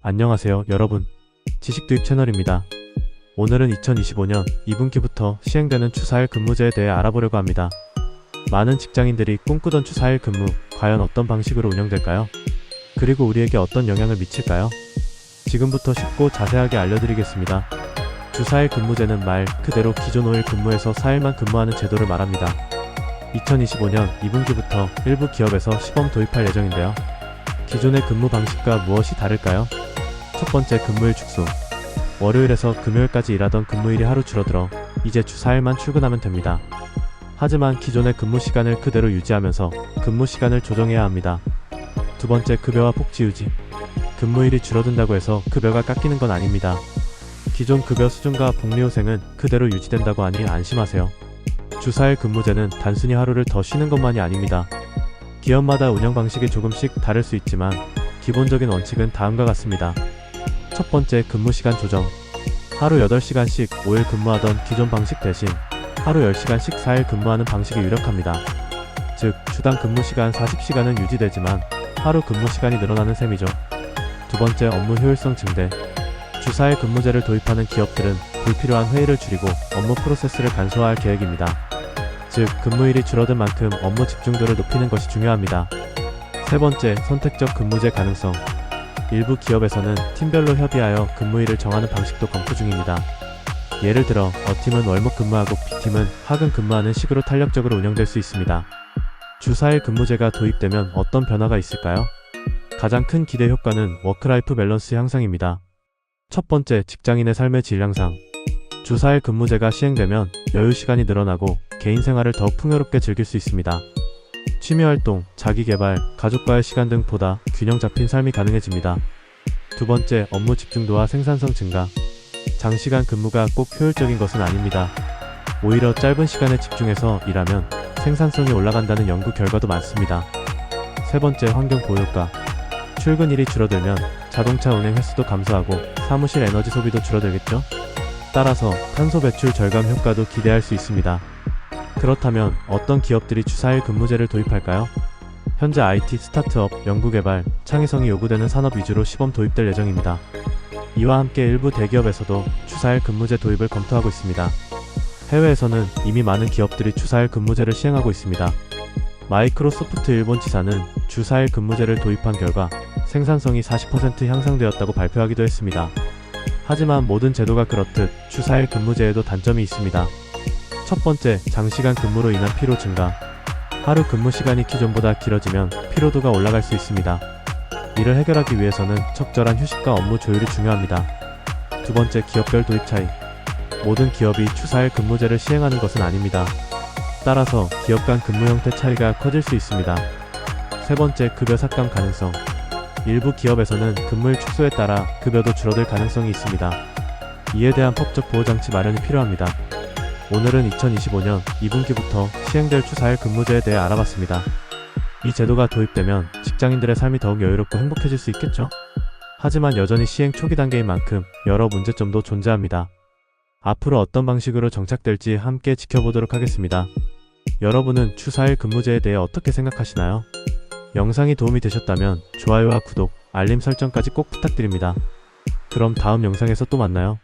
안녕하세요 여러분, 지식두입 채널입니다. 오늘은 2025년 2분기부터 시행되는 추사일 근무제에 대해 알아보려고 합니다. 많은 직장인들이 꿈꾸던 추사일 근무, 과연 어떤 방식으로 운영될까요? 그리고 우리에게 어떤 영향을 미칠까요? 지금부터 쉽고 자세하게 알려드리겠습니다. 주사일 근무제는 말 그대로 기존 5일 근무에서 4일만 근무하는 제도를 말합니다. 2025년 2분기부터 일부 기업에서 시범 도입할 예정인데요. 기존의 근무 방식과 무엇이 다를까요? 첫 번째, 근무일 축소. 월요일에서 금요일까지 일하던 근무일이 하루 줄어들어 이제 주 4일만 출근하면 됩니다. 하지만 기존의 근무 시간을 그대로 유지하면서 근무 시간을 조정해야 합니다. 두 번째, 급여와 복지 유지. 근무일이 줄어든다고 해서 급여가 깎이는 건 아닙니다. 기존 급여 수준과 복리후생은 그대로 유지된다고 하니 안심하세요. 주 4일 근무제는 단순히 하루를 더 쉬는 것만이 아닙니다. 기업마다 운영 방식이 조금씩 다를 수 있지만 기본적인 원칙은 다음과 같습니다. 첫 번째, 근무시간 조정. 하루 8시간씩 5일 근무하던 기존 방식 대신 하루 10시간씩 4일 근무하는 방식이 유력합니다. 즉, 주당 근무시간 40시간은 유지되지만 하루 근무시간이 늘어나는 셈이죠. 두 번째, 업무 효율성 증대. 주 4일 근무제를 도입하는 기업들은 불필요한 회의를 줄이고 업무 프로세스를 간소화할 계획입니다. 즉, 근무일이 줄어든 만큼 업무 집중도를 높이는 것이 중요합니다. 세 번째, 선택적 근무제 가능성. 일부 기업에서는 팀별로 협의하여 근무일을 정하는 방식도 검토 중입니다. 예를 들어 A팀은 월목 근무하고 B팀은 화금 근무하는 식으로 탄력적으로 운영될 수 있습니다. 주 4일 근무제가 도입되면 어떤 변화가 있을까요? 가장 큰 기대 효과는 워크라이프 밸런스 향상입니다. 첫 번째, 직장인의 삶의 질 향상. 주 4일 근무제가 시행되면 여유 시간이 늘어나고 개인 생활을 더욱 풍요롭게 즐길 수 있습니다. 취미활동, 자기개발, 가족과의 시간 등 보다 균형 잡힌 삶이 가능해집니다. 두 번째, 업무 집중도와 생산성 증가. 장시간 근무가 꼭 효율적인 것은 아닙니다. 오히려 짧은 시간에 집중해서 일하면 생산성이 올라간다는 연구 결과도 많습니다. 세 번째, 환경 보호효과. 출근일이 줄어들면 자동차 운행 횟수도 감소하고 사무실 에너지 소비도 줄어들겠죠? 따라서 탄소 배출 절감 효과도 기대할 수 있습니다. 그렇다면 어떤 기업들이 주 4일 근무제를 도입할까요? 현재 IT 스타트업, 연구개발, 창의성이 요구되는 산업 위주로 시범 도입될 예정입니다. 이와 함께 일부 대기업에서도 주 4일 근무제 도입을 검토하고 있습니다. 해외에서는 이미 많은 기업들이 주 4일 근무제를 시행하고 있습니다. 마이크로소프트 일본 지사는 주 4일 근무제를 도입한 결과 생산성이 40% 향상되었다고 발표하기도 했습니다. 하지만 모든 제도가 그렇듯 주 4일 근무제에도 단점이 있습니다. 첫 번째, 장시간 근무로 인한 피로 증가. 하루 근무 시간이 기존보다 길어지면 피로도가 올라갈 수 있습니다. 이를 해결하기 위해서는 적절한 휴식과 업무 조율이 중요합니다. 두 번째, 기업별 도입 차이. 모든 기업이 주 4일 근무제를 시행하는 것은 아닙니다. 따라서 기업 간 근무 형태 차이가 커질 수 있습니다. 세 번째, 급여 삭감 가능성. 일부 기업에서는 근무일 축소에 따라 급여도 줄어들 가능성이 있습니다. 이에 대한 법적 보호장치 마련이 필요합니다. 오늘은 2025년 2분기부터 시행될 주 4일 근무제에 대해 알아봤습니다. 이 제도가 도입되면 직장인들의 삶이 더욱 여유롭고 행복해질 수 있겠죠? 하지만 여전히 시행 초기 단계인 만큼 여러 문제점도 존재합니다. 앞으로 어떤 방식으로 정착될지 함께 지켜보도록 하겠습니다. 여러분은 주 4일 근무제에 대해 어떻게 생각하시나요? 영상이 도움이 되셨다면 좋아요와 구독, 알림 설정까지 꼭 부탁드립니다. 그럼 다음 영상에서 또 만나요.